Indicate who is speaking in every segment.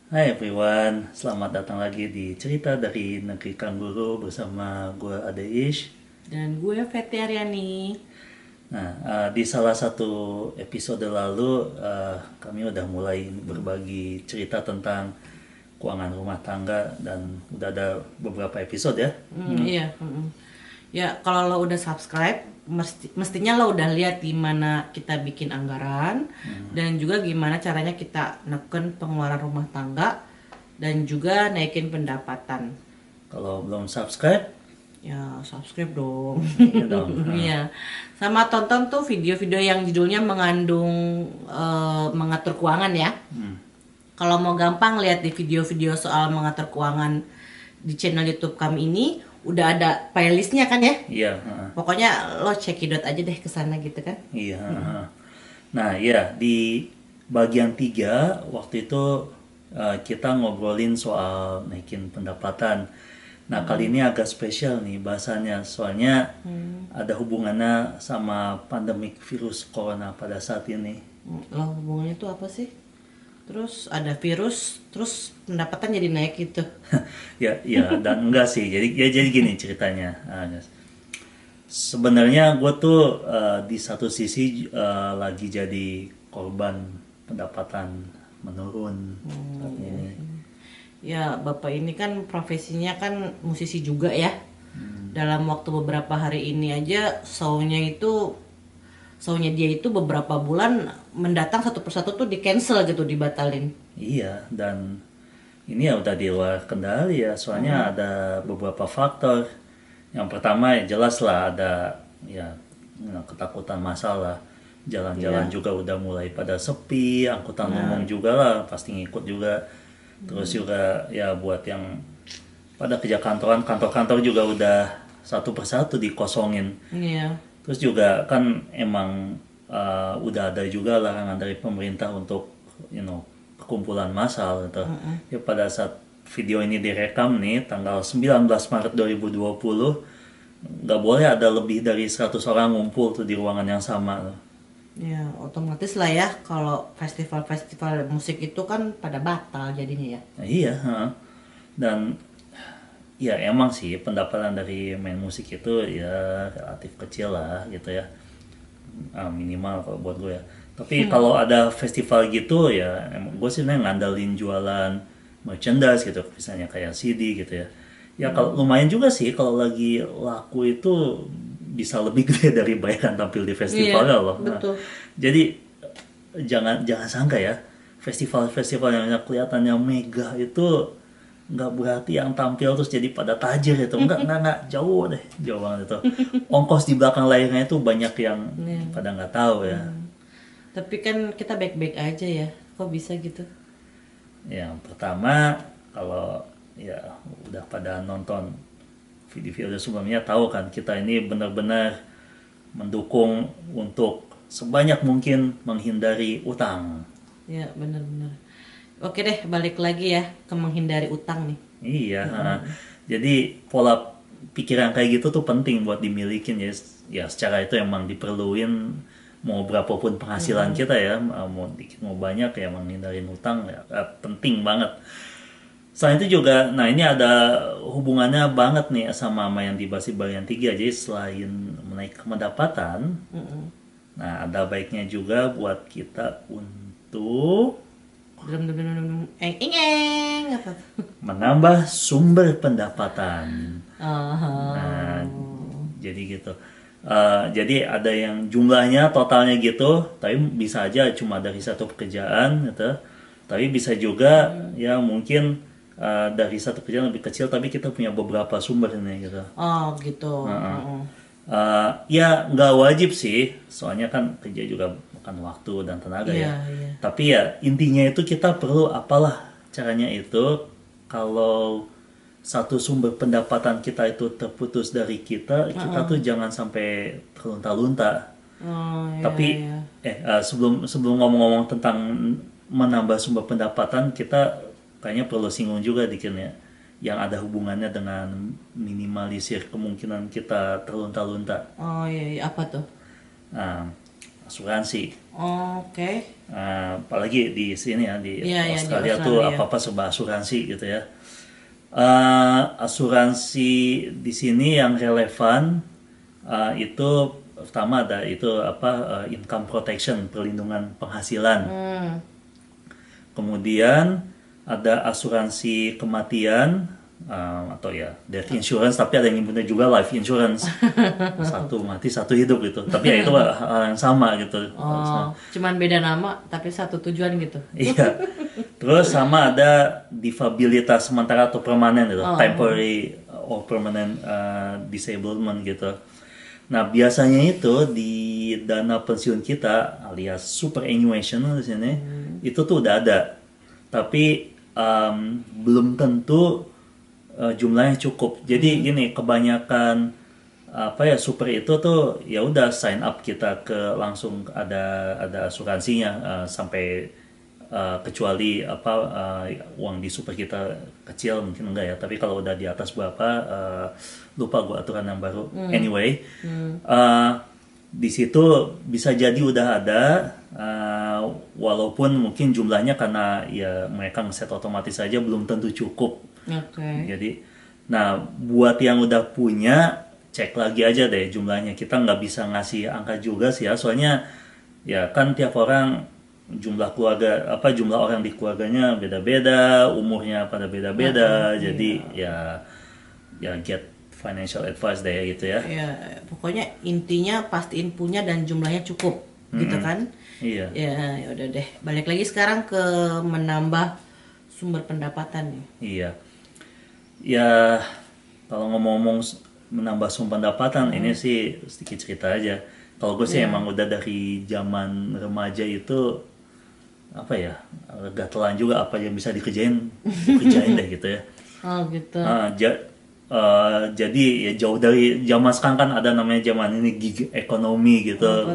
Speaker 1: Hai everyone, selamat datang lagi di cerita dari negeri Kangguru bersama gue Adeish.
Speaker 2: Dan gue Veteriani.
Speaker 1: Nah, di salah satu episode lalu kami udah mulai berbagi cerita tentang keuangan rumah tangga dan udah ada beberapa episode ya.
Speaker 2: Iya. Ya kalau lo udah subscribe, mestinya lo udah lihat gimana kita bikin anggaran dan juga gimana caranya kita neken pengeluaran rumah tangga dan juga naikin pendapatan.
Speaker 1: Kalau belum subscribe,
Speaker 2: Ya subscribe dong.
Speaker 1: ya dong.
Speaker 2: Iya. Sama tonton tuh video-video yang judulnya mengandung mengatur keuangan ya. Kalau mau gampang lihat di video-video soal mengatur keuangan di channel YouTube kami ini udah ada playlistnya kan ya.
Speaker 1: Iya,
Speaker 2: Pokoknya lo cekidot aja deh ke sana gitu kan.
Speaker 1: iya. Nah, ya di bagian 3 waktu itu kita ngobrolin soal naikin pendapatan. Nah, kali ini agak spesial nih bahasanya, soalnya ada hubungannya sama pandemik virus corona pada saat ini.
Speaker 2: Lo hubungannya tuh apa sih? Terus ada virus, terus pendapatan jadi naik gitu.
Speaker 1: Ya, ya, dan enggak sih. Jadi gini ceritanya. Guys. Sebenarnya gue tuh di satu sisi lagi jadi korban pendapatan menurun saat ini.
Speaker 2: Ya bapak ini kan profesinya kan musisi juga ya. Dalam waktu beberapa hari ini aja show-nya dia itu beberapa bulan mendatang satu persatu tuh di cancel gitu, dibatalin.
Speaker 1: Iya, dan ini ya udah di luar kendali ya, soalnya ada beberapa faktor. Yang pertama ya jelas lah ada ya ketakutan masalah. Jalan-jalan
Speaker 2: Iya.
Speaker 1: juga udah mulai pada sepi, angkutan umum juga lah pasti ngikut juga. Terus juga ya buat yang pada kerja kantoran, kantor-kantor juga udah satu persatu dikosongin.
Speaker 2: Iya.
Speaker 1: Terus juga kan emang udah ada juga larangan dari pemerintah untuk perkumpulan massal gitu. Ya pada saat video ini direkam nih tanggal 19 Maret 2020 nggak boleh ada lebih dari 100 orang ngumpul tuh di ruangan yang sama tuh.
Speaker 2: Ya, otomatis lah ya kalau festival-festival musik itu kan pada batal jadinya ya.
Speaker 1: Nah, iya, dan ya emang sih pendapatan dari main musik itu ya relatif kecil lah gitu ya. Minimal kalau buat gue ya. Tapi kalau ada festival gitu ya, gue sih ngandelin jualan merchandise gitu, misalnya kayak CD gitu ya. Ya kalau lumayan juga sih kalau lagi laku itu bisa lebih gede dari bayaran tampil di
Speaker 2: Iya,
Speaker 1: festivalnya loh. Nah,
Speaker 2: betul.
Speaker 1: jadi jangan jangan sangka ya, festival-festival yang kelihatannya mega itu nggak berarti yang tampil terus jadi pada tajir itu, nggak jauh deh, jauh banget itu. Ongkos di belakang layarnya itu banyak yang pada nggak tahu ya.
Speaker 2: Tapi kan kita baik-baik aja ya. Kok bisa gitu?
Speaker 1: Yang pertama, kalau ya udah pada nonton video-video sebelumnya tahu kan kita ini benar-benar mendukung untuk sebanyak mungkin menghindari utang.
Speaker 2: Ya, benar-benar. Oke deh, balik lagi ya ke menghindari utang nih.
Speaker 1: Iya, jadi pola pikiran kayak gitu tuh penting buat dimilikin ya. Ya secara itu emang diperluin mau berapapun penghasilan kita ya, mau dikit mau banyak ya menghindarin hutang ya penting banget. Selain itu juga, nah ini ada hubungannya banget nih sama yang dibahas di bagian 3. Jadi selain menaikkan pendapatan, nah ada baiknya juga buat kita untuk
Speaker 2: Apa?
Speaker 1: menambah sumber pendapatan. Nah,
Speaker 2: Oh.
Speaker 1: jadi gitu. Jadi ada yang jumlahnya totalnya gitu, tapi bisa aja cuma dari satu pekerjaan gitu. Tapi bisa juga ya mungkin dari satu pekerjaan lebih kecil, tapi kita punya beberapa sumber ini gitu.
Speaker 2: Oh, gitu. Heeh.
Speaker 1: Ya nggak wajib sih, soalnya kan kerja juga makan waktu dan tenaga ya.
Speaker 2: Iya, iya.
Speaker 1: Tapi ya intinya itu kita perlu apalah caranya itu kalau satu sumber pendapatan kita itu terputus dari kita tuh jangan sampai terlunta-lunta.
Speaker 2: Oh, iya,
Speaker 1: Tapi
Speaker 2: iya.
Speaker 1: sebelum sebelum ngomong-ngomong tentang menambah sumber pendapatan, kita kayaknya perlu singgung juga dikit ya, yang ada hubungannya dengan minimalisir kemungkinan kita terlunta-lunta.
Speaker 2: Oh, iya, iya. Apa tuh?
Speaker 1: Nah, asuransi.
Speaker 2: Oke.
Speaker 1: Apalagi di sini ya di
Speaker 2: Iya, ya, di
Speaker 1: Australia tuh
Speaker 2: Australia.
Speaker 1: apa-apa serba asuransi gitu ya. Asuransi di sini yang relevan itu pertama ada itu apa income protection, perlindungan penghasilan.
Speaker 2: Hmm.
Speaker 1: Kemudian ada asuransi kematian atau ya death insurance, tapi ada yang nyebutnya juga life insurance. Satu mati satu hidup gitu. Tapi ya itu hal yang sama gitu.
Speaker 2: Oh, cuman beda nama tapi satu tujuan gitu.
Speaker 1: Iya. Terus sama ada disabilitas sementara atau permanen gitu, temporary or permanent disablement gitu. Nah, biasanya itu di dana pensiun kita alias superannuation di sini itu tuh udah ada. Tapi belum tentu jumlahnya cukup. Jadi gini, kebanyakan apa ya super itu tuh ya udah sign up kita ke langsung ada asuransinya sampai kecuali apa uang di super kita kecil mungkin enggak ya, tapi kalau udah di atas berapa lupa gua aturan yang baru. Anyway, di situ bisa jadi udah ada walaupun mungkin jumlahnya karena ya mereka ngeset otomatis saja belum tentu cukup.
Speaker 2: Oke.
Speaker 1: Jadi, nah buat yang udah punya cek lagi aja deh jumlahnya. Kita nggak bisa ngasih angka juga sih ya, soalnya ya kan tiap orang jumlah keluarga apa jumlah orang di keluarganya beda-beda, umurnya pada beda-beda. Jadi ya get financial advice deh gitu ya.
Speaker 2: Ya, pokoknya intinya pastiin punya dan jumlahnya cukup, gitu kan?
Speaker 1: Iya.
Speaker 2: Ya udah deh. Balik lagi sekarang ke menambah sumber pendapatan nih.
Speaker 1: Iya. Ya kalau ngomong-ngomong menambah sumber pendapatan ini sih sedikit cerita aja. Kalau gue sih emang udah dari zaman remaja itu apa ya gatelan juga apa yang bisa dikerjain gue kerjain deh gitu ya.
Speaker 2: Oh gitu.
Speaker 1: Jadi ya jauh dari zaman sekarang kan ada namanya zaman ini gig ekonomi gitu.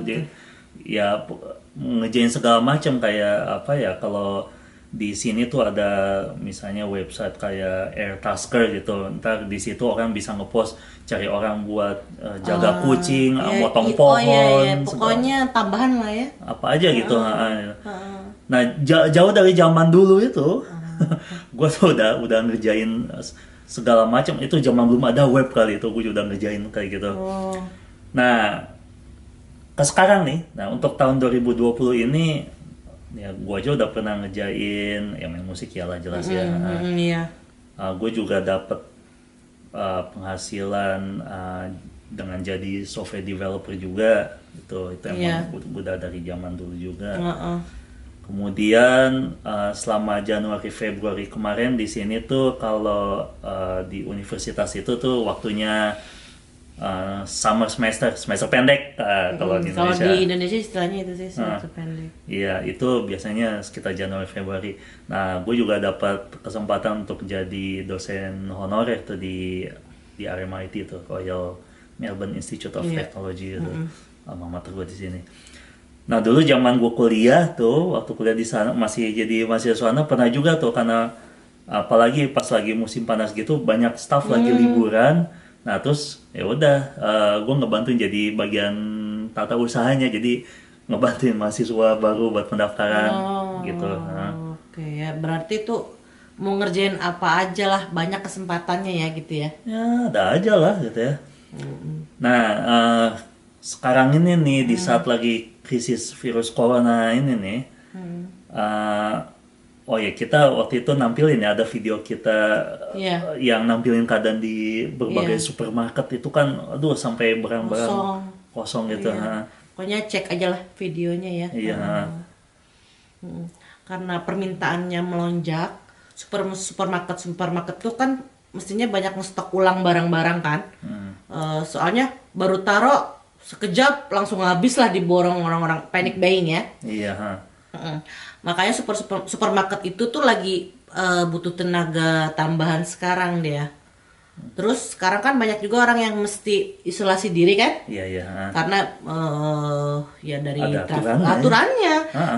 Speaker 1: Ya ngejain segala macam kayak apa ya kalau di sini tuh ada misalnya website kayak Airtasker gitu. Ntar di situ orang bisa ngepost cari orang buat jaga kucing, motong pohon.
Speaker 2: Iya. Pokoknya tambahan lah ya.
Speaker 1: Apa aja gitu. Nah jauh dari zaman dulu itu, gue tuh udah ngerjain segala macam. Itu zaman belum ada web kali itu, gue udah ngerjain kayak gitu. Nah ke sekarang nih, nah untuk tahun 2020 ini ya gue aja udah pernah ngejain ya main musik ya lah jelas ya.
Speaker 2: Iya.
Speaker 1: Gue juga dapet penghasilan dengan jadi software developer juga itu emang udah dari zaman dulu juga. Kemudian selama Januari Februari kemarin di sini tuh kalau di universitas itu tuh waktunya summer semester pendek kalau di Indonesia.
Speaker 2: Kalau di Indonesia istilahnya itu sih semester pendek.
Speaker 1: Iya, itu biasanya sekitar Januari Februari. Nah, gue juga dapat kesempatan untuk jadi dosen honorer tuh di RMIT tuh, Royal Melbourne Institute of Technology itu. Alma mater gue di sini. Nah, dulu zaman gue kuliah tuh, waktu kuliah di sana masih jadi mahasiswa sana pernah juga tuh karena apalagi pas lagi musim panas gitu banyak staff lagi liburan. Nah terus ya udah gue ngebantuin jadi bagian tata usahanya, jadi ngebantuin mahasiswa baru buat pendaftaran gitu.
Speaker 2: Oke ya, berarti tuh mau ngerjain apa aja lah, banyak kesempatannya ya gitu ya.
Speaker 1: Ya ada aja lah gitu ya. Nah sekarang ini nih di saat lagi krisis virus corona ini nih, oh ya kita waktu itu nampilin ya ada video kita yang nampilin keadaan di berbagai supermarket itu kan, aduh sampai barang-barang kosong gitu.
Speaker 2: Pokoknya cek aja lah videonya ya.
Speaker 1: Iya.
Speaker 2: Karena permintaannya melonjak, supermarket tuh kan mestinya banyak ngestok ulang barang-barang kan. Soalnya baru taruh sekejap langsung habis lah diborong orang-orang, panic buying ya.
Speaker 1: Iya.
Speaker 2: Makanya supermarket itu tuh lagi butuh tenaga tambahan sekarang dia. Terus sekarang kan banyak juga orang yang mesti isolasi diri kan?
Speaker 1: Iya.
Speaker 2: Karena ya dari
Speaker 1: aturannya.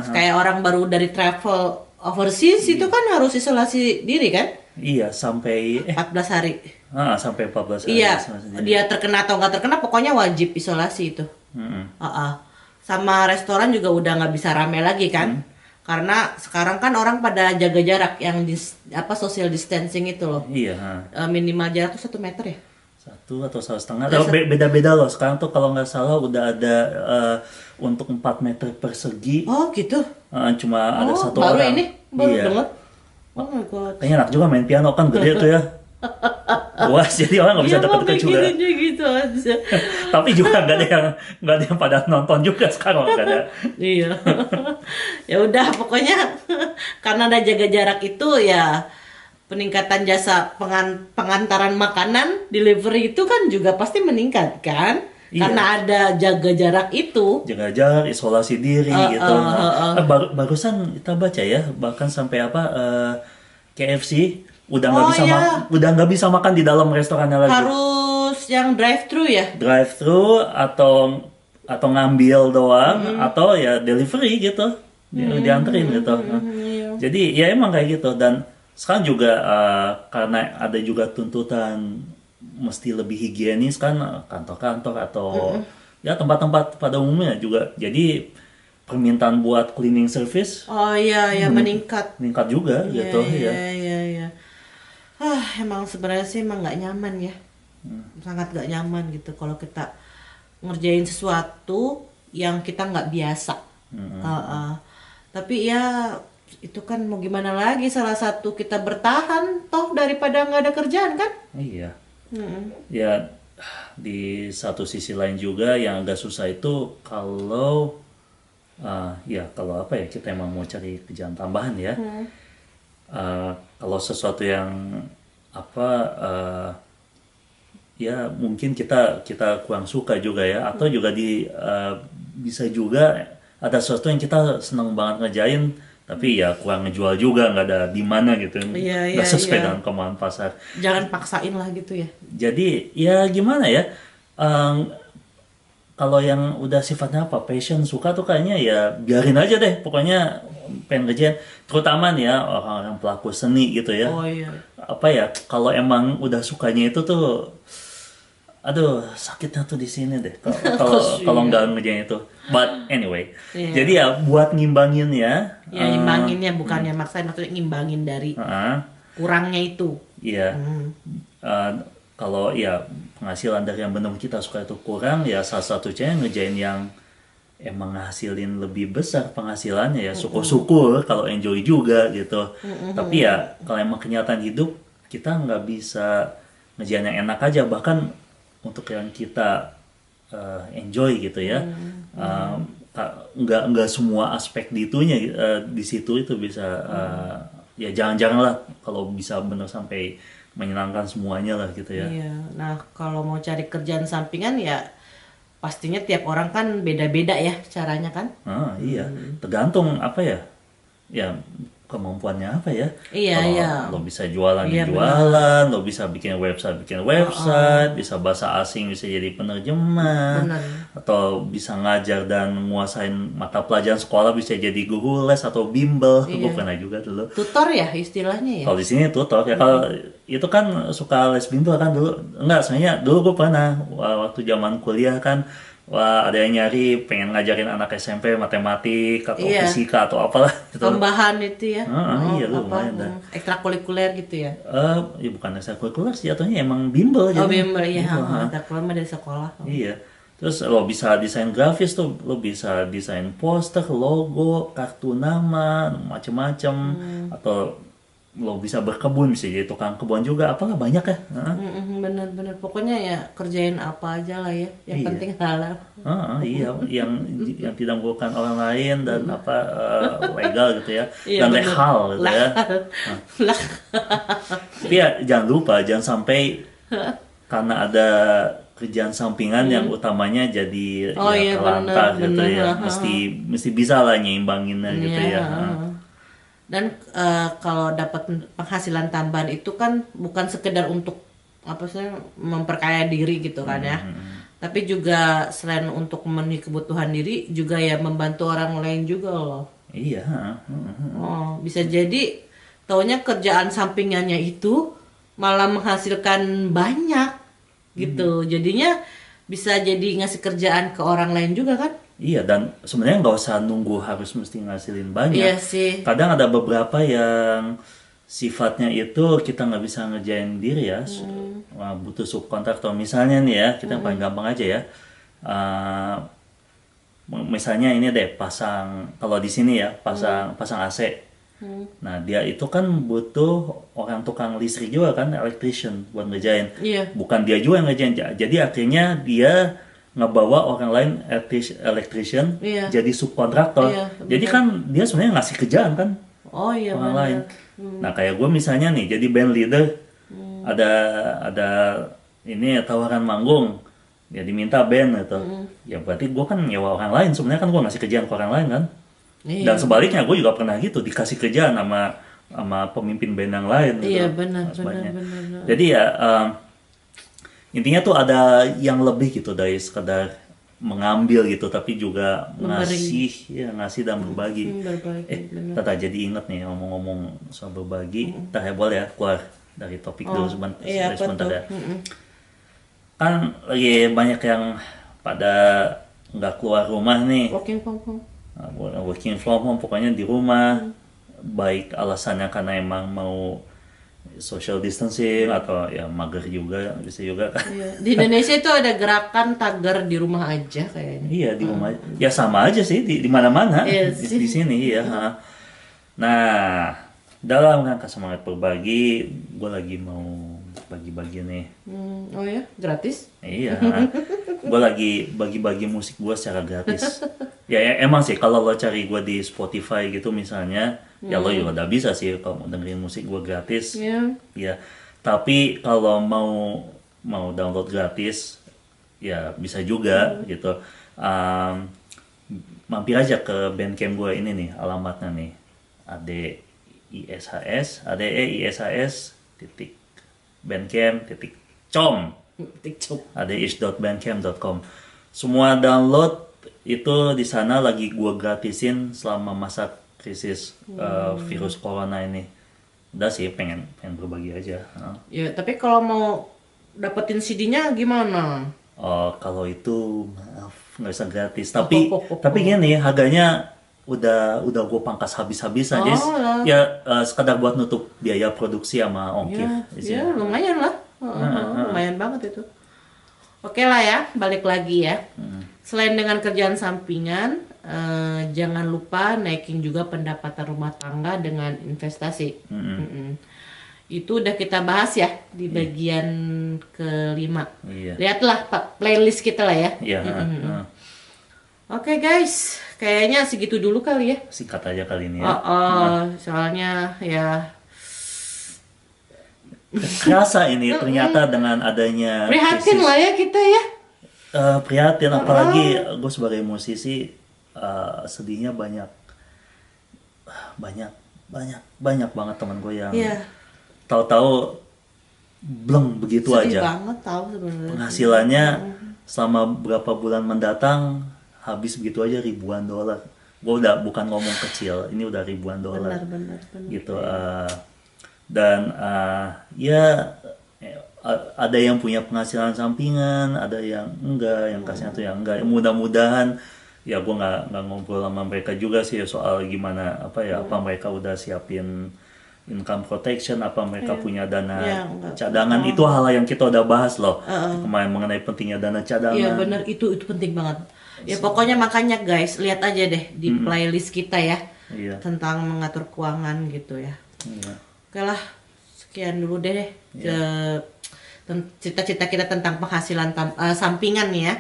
Speaker 2: Kayak orang baru dari travel overseas itu kan harus isolasi diri kan?
Speaker 1: Iya, sampai
Speaker 2: 14 hari.
Speaker 1: Sampai 14 hari.
Speaker 2: Iya, dia terkena atau nggak terkena pokoknya wajib isolasi itu. sama restoran juga udah nggak bisa rame lagi kan, karena sekarang kan orang pada jaga jarak yang social distancing itu loh.
Speaker 1: Iya.
Speaker 2: Minimal jarak tuh 1 meter ya.
Speaker 1: 1 atau 1,5. Beda-beda loh. Sekarang tuh kalau nggak salah udah ada untuk 4 meter persegi.
Speaker 2: Oh gitu.
Speaker 1: Cuma ada satu
Speaker 2: baru
Speaker 1: orang.
Speaker 2: ini baru
Speaker 1: Iya.
Speaker 2: dengar. Oh my god.
Speaker 1: Kayaknya enak juga main piano kan gede tuh ya. Luas jadi orang nggak bisa
Speaker 2: Iya, mau
Speaker 1: deket-deket juga.
Speaker 2: mikirinnya gitu aja.
Speaker 1: Tapi juga nggak ada yang pada nonton juga sekarang nggak ada.
Speaker 2: Iya. Ya udah pokoknya karena ada jaga jarak itu ya, peningkatan jasa pengantaran makanan delivery itu kan juga pasti meningkat kan.
Speaker 1: Iya.
Speaker 2: Karena ada jaga jarak itu.
Speaker 1: Jaga jarak, isolasi diri gitu. Barusan kita baca ya, bahkan sampai KFC udah nggak bisa makan di dalam restorannya lagi.
Speaker 2: Harus yang drive thru ya.
Speaker 1: Drive thru atau ngambil doang atau ya delivery gitu, dianterin gitu.
Speaker 2: Iya.
Speaker 1: Jadi ya emang kayak gitu. Dan sekarang juga karena ada juga tuntutan mesti lebih higienis kan, kantor-kantor atau ya tempat-tempat pada umumnya juga. Jadi permintaan buat cleaning service
Speaker 2: meningkat
Speaker 1: juga gitu ya.
Speaker 2: Iya. Emang sebenarnya sih emang nggak nyaman ya, sangat nggak nyaman gitu kalau kita ngerjain sesuatu yang kita nggak biasa. Tapi ya itu kan mau gimana lagi, salah satu kita bertahan toh daripada nggak ada kerjaan kan.
Speaker 1: Iya. Ya di satu sisi lain juga yang agak susah itu kalau kita emang mau cari kerjaan tambahan ya. Kalau sesuatu yang ya mungkin kita kurang suka juga ya, atau juga bisa juga ada sesuatu yang kita senang banget ngerjain tapi ya kurang ngejual juga, nggak ada di mana gitu, nggak sesuai dengan kemauan pasar.
Speaker 2: Jangan paksain lah gitu ya.
Speaker 1: Jadi ya gimana ya, kalau yang udah sifatnya passion, suka tuh kayaknya ya biarin aja deh, pokoknya pengen kerjain. Terutama nih ya orang-orang pelaku seni gitu ya. Kalau emang udah sukanya itu tuh, aduh sakitnya tuh di sini deh kalau nggak ngerjain itu. But anyway, jadi ya buat ngimbangin ya.
Speaker 2: Ya ngimbanginnya bukannya maksain, maksudnya ngimbangin dari kurangnya itu.
Speaker 1: Iya. Kalau ya penghasilan dari yang benar kita suka itu kurang, ya salah satu cara ngerjain yang emang ngasilin lebih besar penghasilannya ya, syukur-syukur kalau enjoy juga gitu. Tapi ya kalau emang kenyataan hidup kita nggak bisa ngerjain yang enak aja, bahkan untuk yang kita enjoy gitu ya. Nggak semua aspek di situ itu bisa ya jangan lah kalau bisa bener sampai menyenangkan semuanya lah gitu ya.
Speaker 2: Iya. Nah kalau mau cari kerjaan sampingan ya pastinya tiap orang kan beda-beda ya caranya kan.
Speaker 1: Iya, tergantung ya kemampuannya ya.
Speaker 2: Iya.
Speaker 1: Lo bisa jualan jualan, lo bisa bikin website bisa bahasa asing, bisa jadi penerjemah, atau bisa ngajar dan nguasain mata pelajaran sekolah, bisa jadi guru les atau bimbel. Gue pernah juga dulu.
Speaker 2: Tutor ya istilahnya ya.
Speaker 1: Kalau di sini tutor ya, kalau itu kan suka les bimbel kan dulu. Enggak, sebenarnya dulu gue pernah waktu zaman kuliah kan. Ada yang nyari pengen ngajarin anak SMP matematik atau fisika atau apalah gitu.
Speaker 2: Tambahan itu ya.
Speaker 1: Iya, lumayan dah.
Speaker 2: Ekstrakurikuler gitu ya.
Speaker 1: Ya bukan ekstrakurikuler sih, jatuhnya emang bimbel.
Speaker 2: Bimbel ya. Ekstrakurikuler mah dari sekolah.
Speaker 1: Iya. Terus lo bisa desain grafis tuh, lo bisa desain poster, logo, kartu nama, macem-macem. Atau lo bisa berkebun, bisa jadi tukang kebun juga, apalah banyak ya.
Speaker 2: Bener-bener, pokoknya ya kerjain apa aja lah ya, yang penting halal.
Speaker 1: Iya, yang tidak merugikan orang lain dan legal gitu ya, dan legal gitu ya. Tapi ya jangan lupa, jangan sampai karena ada kerjaan sampingan yang utamanya jadi terlantar gitu ya. Mesti bisa lah nyeimbanginnya gitu ya.
Speaker 2: Dan kalau dapat penghasilan tambahan itu kan bukan sekedar untuk memperkaya diri gitu kan ya, tapi juga selain untuk memenuhi kebutuhan diri juga ya membantu orang lain juga loh.
Speaker 1: Iya.
Speaker 2: Bisa jadi taunya kerjaan sampingannya itu malah menghasilkan banyak gitu, jadinya bisa jadi ngasih kerjaan ke orang lain juga kan.
Speaker 1: Iya, dan sebenarnya nggak usah nunggu harus mesti ngasilin banyak.
Speaker 2: Iya sih.
Speaker 1: Kadang ada beberapa yang sifatnya itu kita nggak bisa ngerjain diri ya, wah, butuh subkontraktor. Misalnya nih ya, kita yang paling gampang aja ya. Eh, Misalnya ini deh pasang, kalau di sini ya pasang AC. Nah dia itu kan butuh orang tukang listrik juga kan, electrician buat ngerjain.
Speaker 2: Iya.
Speaker 1: Bukan dia juga yang ngerjain. Jadi akhirnya dia ngebawa orang lain electrician
Speaker 2: Iya.
Speaker 1: jadi subkontraktor.
Speaker 2: Iya,
Speaker 1: Jadi kan dia sebenarnya ngasih kerjaan kan
Speaker 2: Oh iya
Speaker 1: orang
Speaker 2: benar.
Speaker 1: lain. Nah kayak gue misalnya nih jadi band leader, ada ini tawaran manggung, ya diminta band gitu. Ya berarti gue kan nyewa orang lain, sebenarnya kan gue ngasih kerjaan ke orang lain kan.
Speaker 2: Iya.
Speaker 1: Dan sebaliknya gue juga pernah gitu dikasih kerjaan sama pemimpin band yang lain gitu.
Speaker 2: Iya benar
Speaker 1: Sebaliknya.
Speaker 2: benar.
Speaker 1: Jadi ya intinya tuh ada yang lebih gitu dari sekedar mengambil gitu, tapi juga ngasih dan berbagi.
Speaker 2: Berbagi, benar.
Speaker 1: Tata jadi inget nih ngomong-ngomong soal berbagi. Ntar ya boleh ya keluar dari topik dulu sebentar,
Speaker 2: Iya,
Speaker 1: sebentar
Speaker 2: betul.
Speaker 1: ya. Kan lagi banyak yang pada nggak keluar rumah nih.
Speaker 2: Working from home.
Speaker 1: Working from home, pokoknya di rumah. Baik alasannya karena emang mau social distancing atau ya mager juga, bisa juga kan.
Speaker 2: Iya. Di Indonesia itu ada gerakan tagar di rumah aja kayaknya.
Speaker 1: Iya di rumah, ya sama aja sih di mana-mana
Speaker 2: Iya
Speaker 1: di,
Speaker 2: sih.
Speaker 1: di sini ya. Nah dalam rangka semangat berbagi, gue lagi mau bagi-bagi nih.
Speaker 2: Oh ya, gratis?
Speaker 1: Iya, gue lagi bagi-bagi musik gue secara gratis. Ya emang sih kalau lo cari gue di Spotify gitu misalnya, ya lo juga udah bisa sih kalau mau dengerin musik gue gratis.
Speaker 2: Iya.
Speaker 1: Ya, tapi kalau mau download gratis, ya bisa juga gitu. Mampir aja ke Bandcamp gue ini nih, alamatnya nih, ADEISHS titik bandcamp.com
Speaker 2: TikTok.
Speaker 1: adeish.bandcamp.com. Semua download itu di sana lagi gue gratisin selama masa krisis virus corona ini. Udah sih pengen berbagi aja.
Speaker 2: Ya, tapi kalau mau dapetin CD-nya gimana?
Speaker 1: Kalau itu maaf nggak bisa gratis. Tapi gini harganya udah gue pangkas habis-habisan. Jadi ya sekedar buat nutup biaya produksi sama ongkir.
Speaker 2: Ya, lumayan lah. Lumayan banget itu. Oke lah ya, balik lagi ya. Selain dengan kerjaan sampingan, jangan lupa naikin juga pendapatan rumah tangga dengan investasi. Itu udah kita bahas ya di bagian kelima.
Speaker 1: Iya.
Speaker 2: Lihatlah playlist kita lah ya.
Speaker 1: Iya.
Speaker 2: Oke guys, kayaknya segitu dulu kali ya.
Speaker 1: Singkat aja kali ini ya.
Speaker 2: Soalnya ya
Speaker 1: Kerasa ini ternyata dengan adanya
Speaker 2: prihatin lah ya kita ya.
Speaker 1: Prihatin, apalagi gue sebagai musisi sedihnya banyak banget teman gue yang tahu-tahu bleng begitu
Speaker 2: Sedih
Speaker 1: aja.
Speaker 2: banget tahu sebenarnya.
Speaker 1: Penghasilannya selama berapa bulan mendatang habis begitu aja ribuan dolar. Gue udah bukan ngomong kecil, ini udah ribuan dolar.
Speaker 2: Benar.
Speaker 1: Gitu. Dan ya ada yang punya penghasilan sampingan, ada yang enggak, yang kasihnya tuh yang enggak. Mudah-mudahan ya gue nggak ngobrol sama mereka juga sih soal gimana apa mereka udah siapin income protection, apa mereka punya dana cadangan. Itu hal yang kita udah bahas loh kemarin mengenai pentingnya dana cadangan.
Speaker 2: Iya benar, itu penting banget. Ya pokoknya makanya guys, lihat aja deh di playlist kita ya.
Speaker 1: Iya.
Speaker 2: Tentang mengatur keuangan gitu ya.
Speaker 1: Iya.
Speaker 2: Oke lah, sekian dulu deh cita-cita kita tentang penghasilan sampingan nih ya.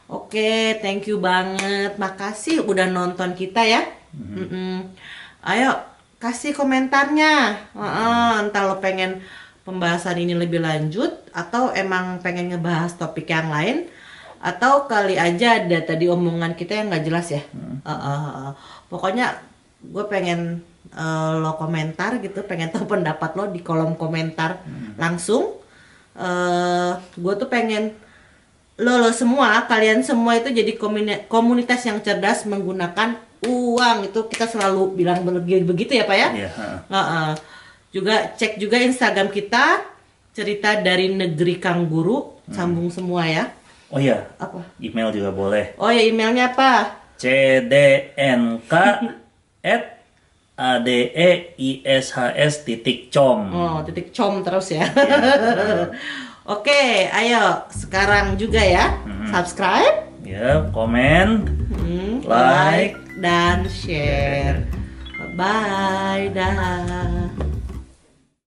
Speaker 2: Oke, thank you banget, makasih udah nonton kita ya. Ayo kasih komentarnya. Entah lo pengen pembahasan ini lebih lanjut atau emang pengen ngebahas topik yang lain, atau kali aja ada tadi omongan kita yang nggak jelas ya. Pokoknya gue pengen lo komentar gitu, pengen tahu pendapat lo di kolom komentar langsung. Gue tuh pengen lo semua, kalian semua itu jadi komunitas yang cerdas menggunakan uang. Itu kita selalu bilang begitu ya Pak ya. Juga cek juga Instagram kita, cerita dari negeri Kang Guru, sambung semua ya.
Speaker 1: Oh iya,
Speaker 2: Apa?
Speaker 1: email juga boleh.
Speaker 2: Oh ya, emailnya apa?
Speaker 1: cdnk@adeishs.com.
Speaker 2: Oh, .com terus ya.
Speaker 1: Iya.
Speaker 2: Oke, ayo sekarang juga ya. Subscribe,
Speaker 1: Ya, komen,
Speaker 2: like,
Speaker 1: like.
Speaker 2: dan share. Bye, dah.